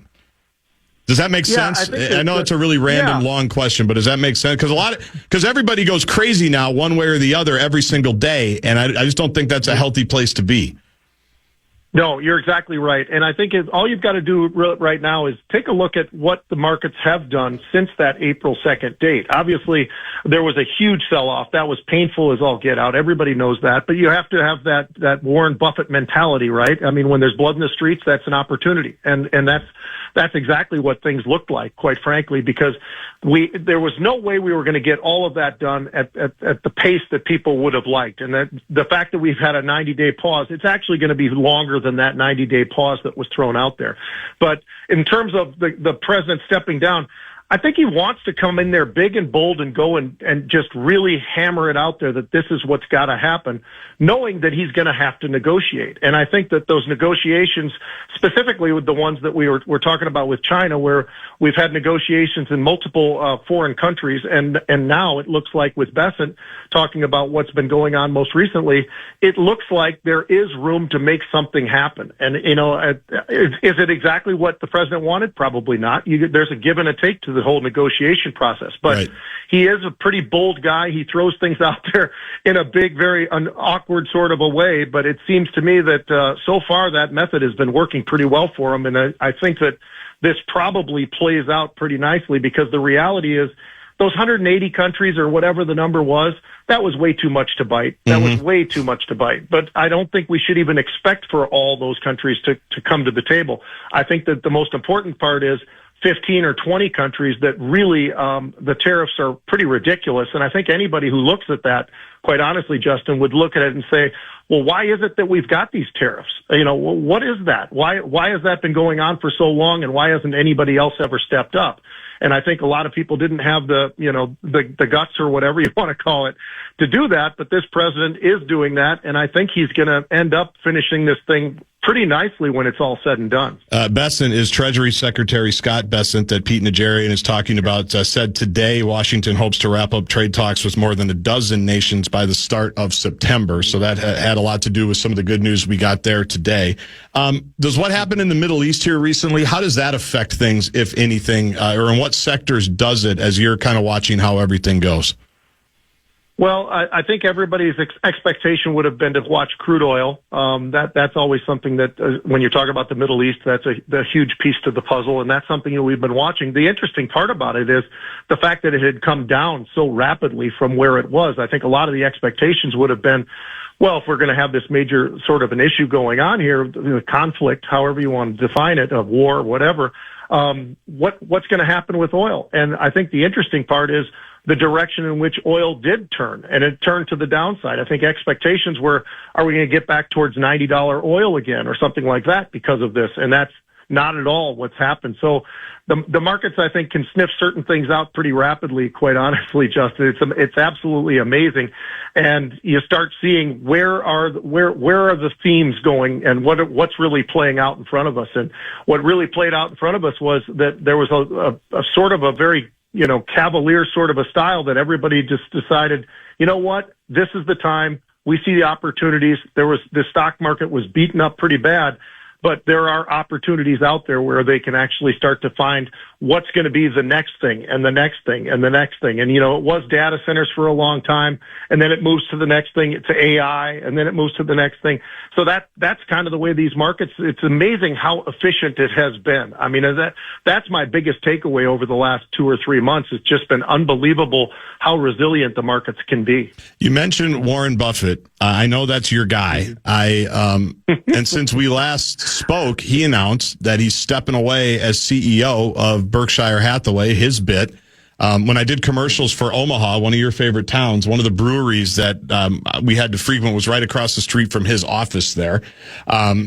Does that make sense? I know it's a really random, long question, but does that make sense? Because everybody goes crazy now, one way or the other, every single day, and I just don't think that's a healthy place to be. No, you're exactly right. And I think all you've got to do right now is take a look at what the markets have done since that April 2nd date. Obviously, there was a huge sell-off. That was painful as all get out. Everybody knows that. But you have to have that Warren Buffett mentality, right? I mean, when there's blood in the streets, that's an opportunity. And that's exactly what things looked like, quite frankly, because there was no way we were going to get all of that done at the pace that people would have liked. And that the fact that we've had a 90-day pause, it's actually going to be longer than that 90-day pause that was thrown out there. But in terms of the president stepping down, I think he wants to come in there big and bold and go and just really hammer it out there that this is what's got to happen, knowing that he's going to have to negotiate. And I think that those negotiations, specifically with the ones that we're talking about with China, where we've had negotiations in multiple foreign countries, and now it looks like with Bessent talking about what's been going on most recently, it looks like there is room to make something happen. And, is it exactly what the president wanted? Probably not. There's a give and a take to the whole negotiation process. But he is a pretty bold guy. He throws things out there in a big, very awkward sort of a way. But it seems to me that so far that method has been working pretty well for him. And I think that this probably plays out pretty nicely, because the reality is those 180 countries or whatever the number was, that was way too much to bite. That was way too much to bite. But I don't think we should even expect for all those countries to come to the table. I think that the most important part is 15 or 20 countries that really the tariffs are pretty ridiculous. And I think anybody who looks at that, quite honestly, Justin, would look at it and say, well, why is it that we've got these tariffs? What is that? Why has that been going on for so long, and why hasn't anybody else ever stepped up? And I think a lot of people didn't have the guts or whatever you want to call it to do that. But this president is doing that. And I think he's going to end up finishing this thing pretty nicely when it's all said and done. Bessent is Treasury Secretary Scott Bessent that Pete Najarian is talking about, said today Washington hopes to wrap up trade talks with more than a dozen nations by the start of September. So that had a lot to do with some of the good news we got there today. Does what happened in the Middle East here recently, how does that affect things, if anything, or in what sectors does it, as you're kind of watching how everything goes? Well, I think everybody's expectation would have been to watch crude oil. That's always something that, when you're talking about the Middle East, that's a huge piece to the puzzle, and that's something that we've been watching. The interesting part about it is the fact that it had come down so rapidly from where it was. I think a lot of the expectations would have been, well, if we're going to have this major sort of an issue going on here, conflict, however you want to define it, of war, whatever, what's going to happen with oil? And I think the interesting part is the direction in which oil did turn, and it turned to the downside. I think expectations were, are we going to get back towards $90 oil again or something like that because of this? And that's not at all what's happened. So the markets, I think, can sniff certain things out pretty rapidly, quite honestly, Justin. It's absolutely amazing. And you start seeing where are the themes going, and what's really playing out in front of us. And what really played out in front of us was that there was a sort of a very cavalier sort of a style that everybody just decided, you know what, this is the time. We see the opportunities. The stock market was beaten up pretty bad, but there are opportunities out there where they can actually start to find what's going to be the next thing and the next thing and the next thing. And, it was data centers for a long time, and then it moves to the next thing, to AI, and then it moves to the next thing. So that's kind of the way these markets, it's amazing how efficient it has been. I mean, that's my biggest takeaway over the last 2 or 3 months. It's just been unbelievable how resilient the markets can be. You mentioned Warren Buffett. I know that's your guy. And since we last spoke, he announced that he's stepping away as CEO of Berkshire Hathaway, his bit. When I did commercials for Omaha, one of your favorite towns, one of the breweries that we had to frequent was right across the street from his office there.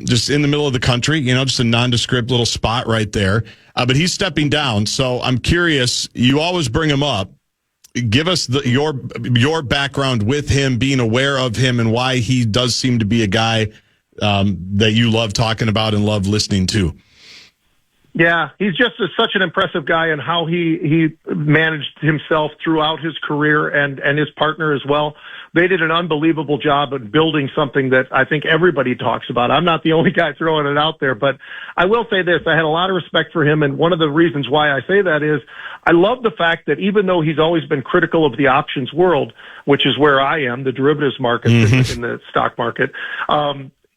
Just in the middle of the country, just a nondescript little spot right there. But he's stepping down. So I'm curious, you always bring him up. Give us your background with him, being aware of him, and why he does seem to be a guy that you love talking about and love listening to. Yeah, he's just such an impressive guy, and how he managed himself throughout his career, and his partner as well. They did an unbelievable job at building something that I think everybody talks about. I'm not the only guy throwing it out there, but I will say this. I had a lot of respect for him, and one of the reasons why I say that is I love the fact that even though he's always been critical of the options world, which is where I am, the derivatives market, in the stock market,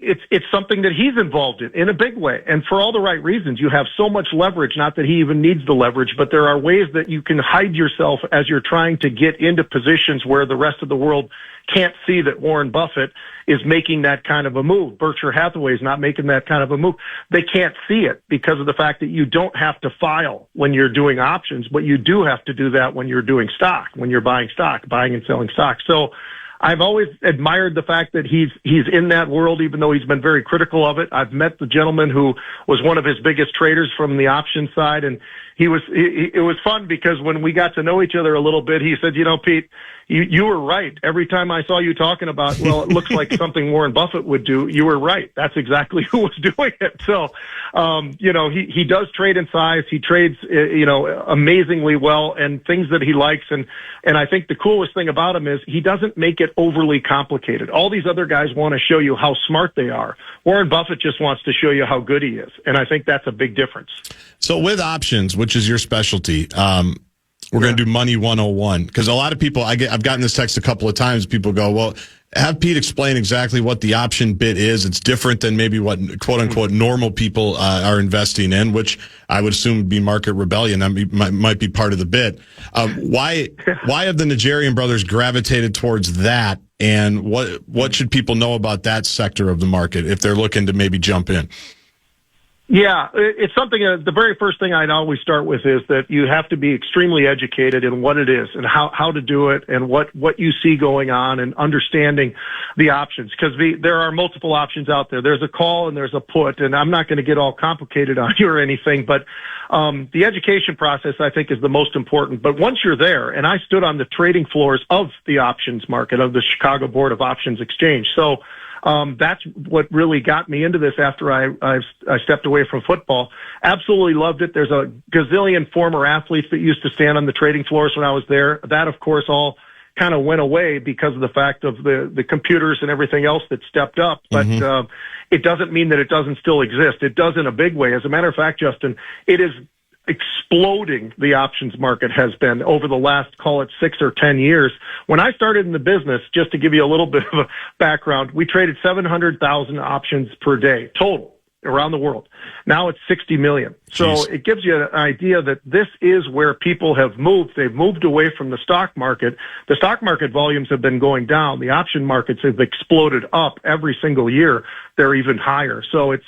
it's something that he's involved in a big way, and for all the right reasons. You have so much leverage, not that he even needs the leverage, but there are ways that you can hide yourself as you're trying to get into positions where the rest of the world can't see that Warren Buffett is making that kind of a move. Berkshire Hathaway is not making that kind of a move. They can't see it because of the fact that you don't have to file when you're doing options, but you do have to do that when you're doing stock, when you're buying and selling stock. So I've always admired the fact that he's in that world, even though he's been very critical of it. I've met the gentleman who was one of his biggest traders from the option side, and it was fun because when we got to know each other a little bit, he said, Pete, you were right. Every time I saw you talking about, well, it looks like something Warren Buffett would do, you were right. That's exactly who was doing it. So, he does trade in size. He trades, amazingly well, and things that he likes. And I think the coolest thing about him is he doesn't make it overly complicated. All these other guys want to show you how smart they are. Warren Buffett just wants to show you how good he is. And I think that's a big difference. So with options, which is your specialty, we're going to do Money 101, because a lot of people, I've gotten this text a couple of times. People go, well, have Pete explain exactly what the option bit is. It's different than maybe what quote unquote normal people are investing in, which I would assume would be market rebellion. That might be part of the bit. Why have the Najarian brothers gravitated towards that? And what should people know about that sector of the market if they're looking to maybe jump in? Yeah, it's something, the very first thing I'd always start with is that you have to be extremely educated in what it is and how to do it and what you see going on and understanding the options. Because there are multiple options out there. There's a call and there's a put, and I'm not going to get all complicated on you or anything, but the education process, I think, is the most important. But once you're there, and I stood on the trading floors of the options market, of the Chicago Board of Options Exchange. So that's what really got me into this after I stepped away from football. Absolutely loved it. There's a gazillion former athletes that used to stand on the trading floors when I was there. That, of course, all kind of went away because of the fact of the computers and everything else that stepped up. But it doesn't mean that it doesn't still exist. It does in a big way. As a matter of fact, Justin, it is exploding. The options market has been over the last, call it 6 or 10 years. When I started in the business, just to give you a little bit of a background, we traded 700,000 options per day total around the world. Now it's 60 million. So it gives you an idea that this is where people have moved. They've moved away from the stock market. The stock market volumes have been going down. The option markets have exploded up every single year. They're even higher. So it's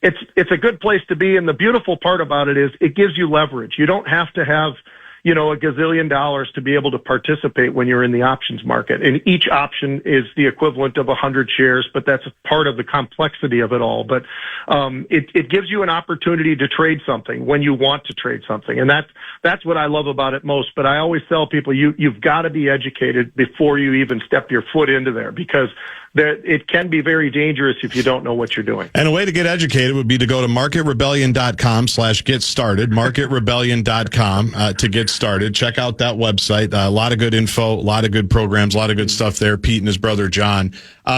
a good place to be, and the beautiful part about it is it gives you leverage. You don't have to have, a gazillion dollars to be able to participate when you're in the options market. And each option is the equivalent of 100 shares, but that's part of the complexity of it all. But it gives you an opportunity to trade something when you want to trade something, and that's what I love about it most. But I always tell people you've got to be educated before you even step your foot into there, because it can be very dangerous if you don't know what you're doing. And a way to get educated would be to go to marketrebellion.com/get started, marketrebellion.com to get started. Check out that website. A lot of good info, a lot of good programs, a lot of good stuff there. Pete and his brother John.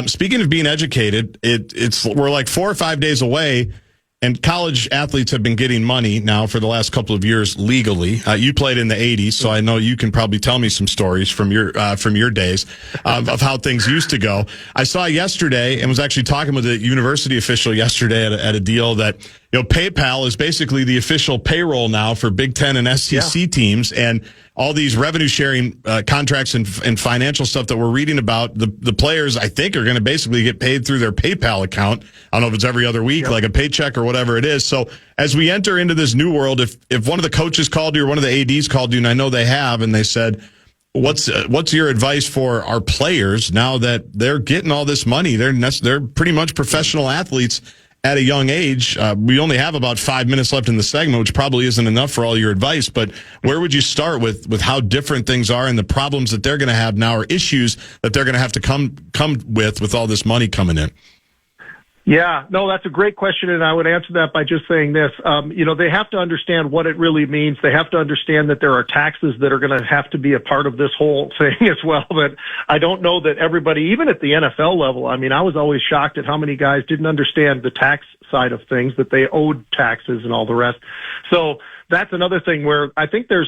Speaking of being educated, we're like 4 or 5 days away, and college athletes have been getting money now for the last couple of years legally. You played in the 80s, so I know you can probably tell me some stories from your days of how things used to go. I saw yesterday and was actually talking with a university official yesterday at a deal that PayPal is basically the official payroll now for Big Ten and SEC teams, and all these revenue sharing contracts and financial stuff that we're reading about. The players, I think, are going to basically get paid through their PayPal account. I don't know if it's every other week, like a paycheck or whatever it is. So as we enter into this new world, if one of the coaches called you or one of the ADs called you, and I know they have, and they said, what's your advice for our players now that they're getting all this money? They're pretty much professional athletes at a young age. We only have about 5 minutes left in the segment, which probably isn't enough for all your advice, but where would you start with how different things are and the problems that they're going to have now, or issues that they're going to have to come with all this money coming in? Yeah, no, that's a great question, and I would answer that by just saying this. They have to understand what it really means. They have to understand that there are taxes that are going to have to be a part of this whole thing as well. But I don't know that everybody, even at the NFL level, I was always shocked at how many guys didn't understand the tax side of things, that they owed taxes and all the rest. So that's another thing where I think there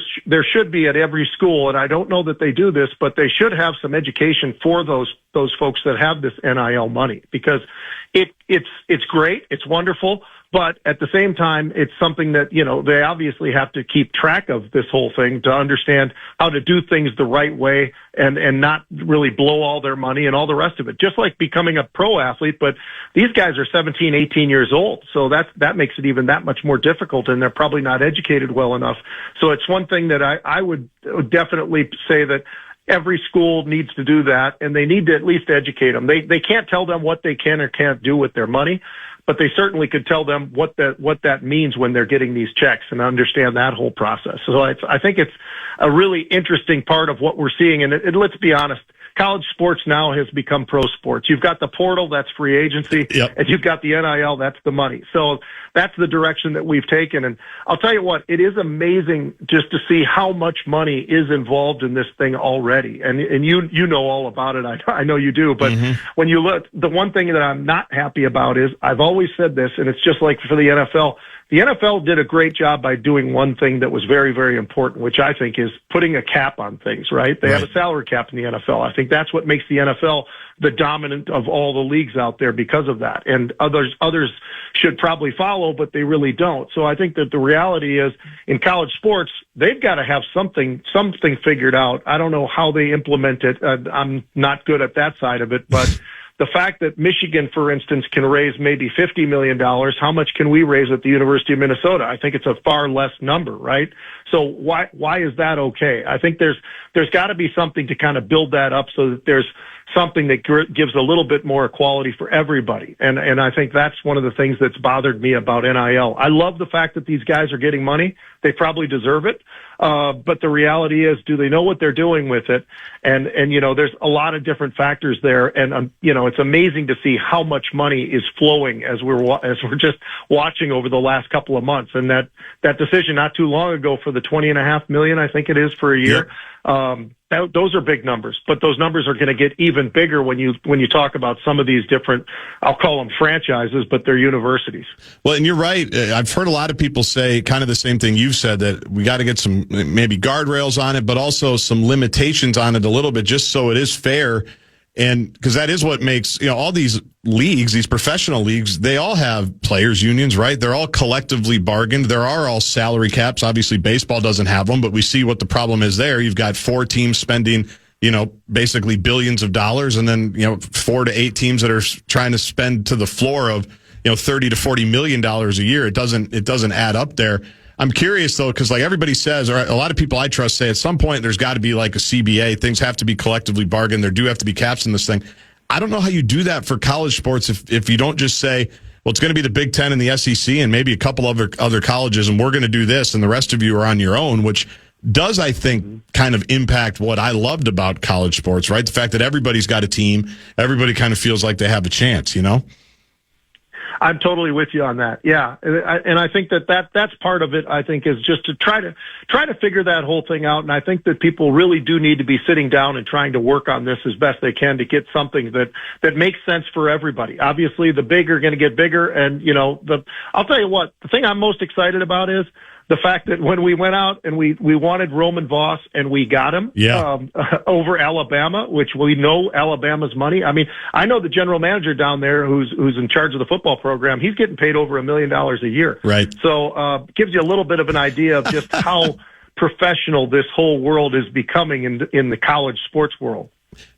should be at every school, and I don't know that they do this, but they should have some education for those folks that have this NIL money, because it's great, it's wonderful, but at the same time, it's something that, they obviously have to keep track of this whole thing to understand how to do things the right way and not really blow all their money and all the rest of it. Just like becoming a pro athlete, but these guys are 17, 18 years old, so that makes it even that much more difficult, and they're probably not educated well enough. So it's one thing that I would definitely say that every school needs to do that, and they need to at least educate them. They can't tell them what they can or can't do with their money, but they certainly could tell them what that means when they're getting these checks and understand that whole process. So I think it's a really interesting part of what we're seeing. And let's be honest, college sports now has become pro sports. You've got the portal, that's free agency, and you've got the NIL, that's the money. So that's the direction that we've taken. And I'll tell you what, it is amazing just to see how much money is involved in this thing already. And you know all about it. I know you do. But when you look, the one thing that I'm not happy about is, I've always said this, and it's just like for the NFL. The NFL did a great job by doing one thing that was very, very important, which I think is putting a cap on things, right? They have a salary cap in the NFL. I think that's what makes the NFL the dominant of all the leagues out there because of that. And others should probably follow, but they really don't. So I think that the reality is, in college sports, they've got to have something figured out. I don't know how they implement it. I'm not good at that side of it, but the fact that Michigan, for instance, can raise maybe $50 million, how much can we raise at the University of Minnesota? I think it's a far less number, right? So why is that okay? I think there's got to be something to kind of build that up so that there's something that gives a little bit more equality for everybody. And I think that's one of the things that's bothered me about NIL. I love the fact that these guys are getting money. They probably deserve it. But the reality is, do they know what they're doing with it? And there's a lot of different factors there. And, it's amazing to see how much money is flowing as we're just watching over the last couple of months. And that decision not too long ago for the $20.5 million, I think it is, for a year. Those are big numbers, but those numbers are going to get even bigger when you talk about some of these different, I'll call them franchises, but they're universities. Well, and you're right. I've heard a lot of people say kind of the same thing you've said, that we got to get some maybe guardrails on it, but also some limitations on it a little bit, just so it is fair. And because that is what makes, all these leagues, these professional leagues, they all have players' unions, right? They're all collectively bargained. There are all salary caps. Obviously, baseball doesn't have them, but we see what the problem is there. You've got 4 teams spending, basically billions of dollars, and then, 4 to 8 teams that are trying to spend to the floor of, $30 to $40 million a year. It doesn't add up there. I'm curious, though, because like everybody says, or a lot of people I trust say, at some point there's got to be like a CBA. Things have to be collectively bargained. There do have to be caps in this thing. I don't know how you do that for college sports if you don't just say, well, it's going to be the Big Ten and the SEC and maybe a couple other colleges, and we're going to do this, and the rest of you are on your own, which does, I think, kind of impact what I loved about college sports, right? The fact that everybody's got a team, everybody kind of feels like they have a chance, I'm totally with you on that. Yeah. And I think that's part of it, I think, is just to try to figure that whole thing out. And I think that people really do need to be sitting down and trying to work on this as best they can to get something that makes sense for everybody. Obviously, the big are going to get bigger. And, I'll tell you what, the thing I'm most excited about is the fact that when we went out and we wanted Roman Voss and we got him over Alabama, which we know Alabama's money. I mean, I know the general manager down there who's in charge of the football program. He's getting paid over $1 million a year. Right. So gives you a little bit of an idea of just how professional this whole world is becoming in the college sports world.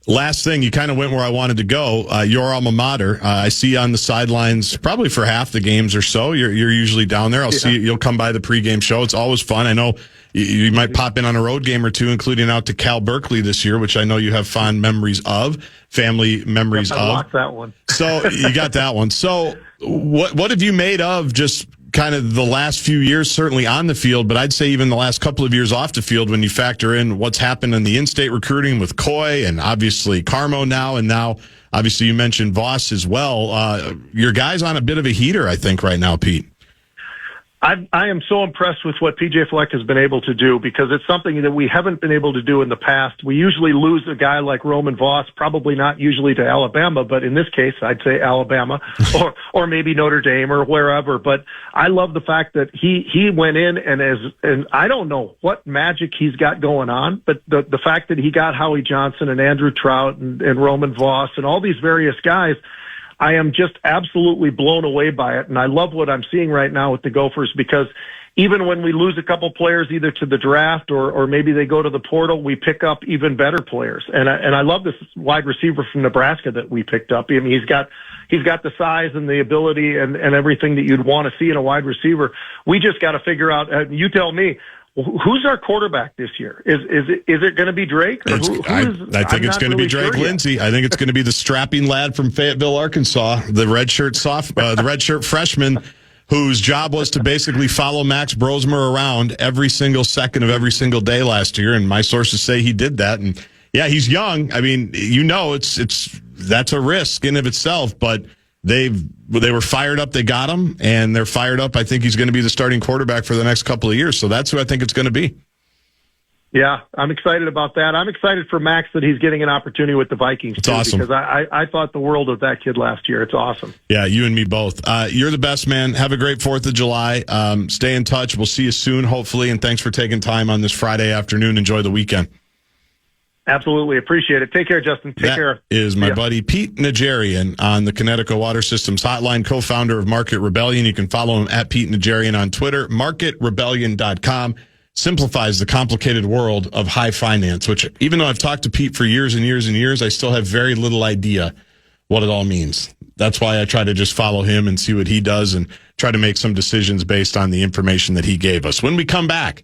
Last thing, you kind of went where I wanted to go. Your alma mater. I see you on the sidelines probably for half the games or so. You're usually down there. I'll see you. You'll come by the pregame show. It's always fun. I know you might pop in on a road game or two, including out to Cal Berkeley this year, which I know you have fond memories of, family memories of. I locked that one. So you got that one. So what have you made of just kind of the last few years, certainly on the field, but I'd say even the last couple of years off the field when you factor in what's happened in the in-state recruiting with Coy and obviously Carmo now, and now obviously you mentioned Voss as well. Your guy's on a bit of a heater, I think, right now, Pete. I am so impressed with what PJ Fleck has been able to do, because it's something that we haven't been able to do in the past. We usually lose a guy like Roman Voss, probably not usually to Alabama, but in this case, I'd say Alabama or maybe Notre Dame or wherever. But I love the fact that he went in and I don't know what magic he's got going on, but the fact that he got Howie Johnson and Andrew Trout and Roman Voss and all these various guys, I am just absolutely blown away by it. And I love what I'm seeing right now with the Gophers, because even when we lose a couple players either to the draft or maybe they go to the portal, we pick up even better players. And I love this wide receiver from Nebraska that we picked up. I mean, he's got the size and the ability and everything that you'd want to see in a wide receiver. We just got to figure out, you tell me, who's our quarterback this year? Is it going to be Drake? Or I think it's going to be Drake Lindsey. I think it's going to be the strapping lad from Fayetteville, Arkansas, the redshirt freshman, whose job was to basically follow Max Brosmer around every single second of every single day last year. And my sources say he did that, and Yeah, he's young. I mean, that's a risk in of itself, but they were fired up. They got him, and they're fired up. I think he's going to be the starting quarterback for the next couple of years. So that's who I think it's going to be. Yeah, I'm excited about that. I'm excited for Max that he's getting an opportunity with the Vikings, it's awesome. Because I thought the world of that kid last year. It's awesome. Yeah, you and me both. You're the best, man. Have a great 4th of July. Stay in touch. We'll see you soon, hopefully, and thanks for taking time on this Friday afternoon. Enjoy the weekend. Absolutely. Appreciate it. Take care, Justin. Take care. That is my buddy Pete Najarian on the Connecticut Water Systems Hotline, co-founder of Market Rebellion. You can follow him at Pete Najarian on Twitter, marketrebellion.com. Simplifies the complicated world of high finance, which even though I've talked to Pete for years and years and years, I still have very little idea what it all means. That's why I try to just follow him and see what he does and try to make some decisions based on the information that he gave us. When we come back,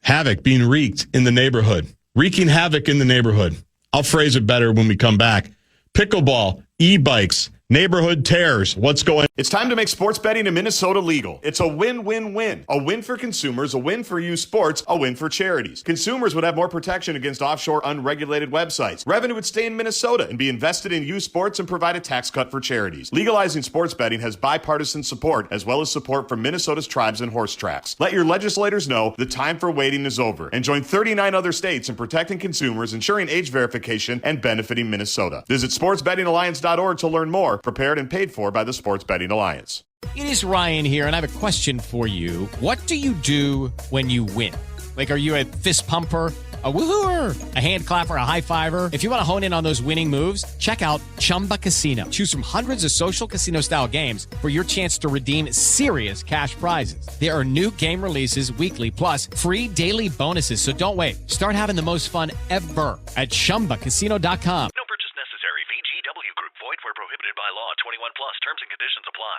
havoc being wreaked in the neighborhood. Wreaking havoc in the neighborhood. I'll phrase it better when we come back. Pickleball, e-bikes, neighborhood tears. What's going on? It's time to make sports betting in Minnesota legal. It's a win-win-win. A win for consumers, a win for youth sports, a win for charities. Consumers would have more protection against offshore unregulated websites. Revenue would stay in Minnesota and be invested in youth sports and provide a tax cut for charities. Legalizing sports betting has bipartisan support as well as support from Minnesota's tribes and horse tracks. Let your legislators know the time for waiting is over and join 39 other states in protecting consumers, ensuring age verification, and benefiting Minnesota. Visit sportsbettingalliance.org to learn more. Prepared and paid for by the Sports Betting Alliance. It is Ryan here, and I have a question for you. What do you do when you win? Like, are you a fist pumper, a woo-hooer, a hand clapper, a high fiver? If you want to hone in on those winning moves, check out Chumba Casino. Choose from hundreds of social casino-style games for your chance to redeem serious cash prizes. There are new game releases weekly, plus free daily bonuses. So don't wait. Start having the most fun ever at ChumbaCasino.com. Where prohibited by law. 21 plus. Terms and conditions apply.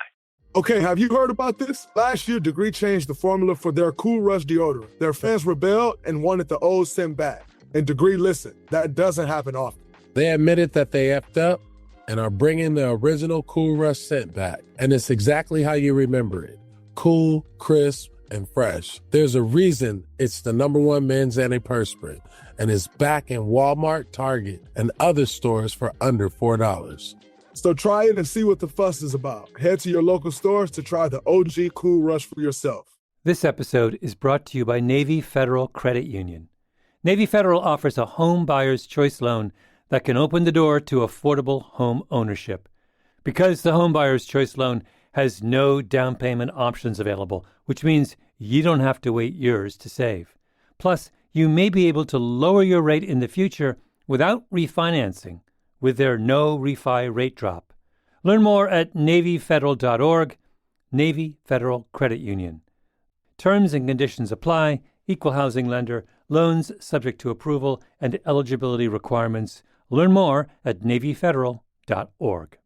Okay, have you heard about this? Last year, Degree changed the formula for their Cool Rush deodorant. Their fans rebelled and wanted the old scent back. And Degree listened. That doesn't happen often. They admitted that they effed up and are bringing the original Cool Rush scent back. And it's exactly how you remember it. Cool, crisp, and fresh. There's a reason it's the #1 men's antiperspirant. And it's back in Walmart, Target, and other stores for under $4. So try it and see what the fuss is about. Head to your local stores to try the OG Cool Rush for yourself. This episode is brought to you by Navy Federal Credit Union. Navy Federal offers a home buyer's choice loan that can open the door to affordable home ownership. Because the home buyer's choice loan has no down payment options available, which means you don't have to wait years to save. Plus, you may be able to lower your rate in the future without refinancing with their no refi rate drop. Learn more at NavyFederal.org. Navy Federal Credit Union. Terms and conditions apply. Equal housing lender. Loans subject to approval and eligibility requirements. Learn more at NavyFederal.org.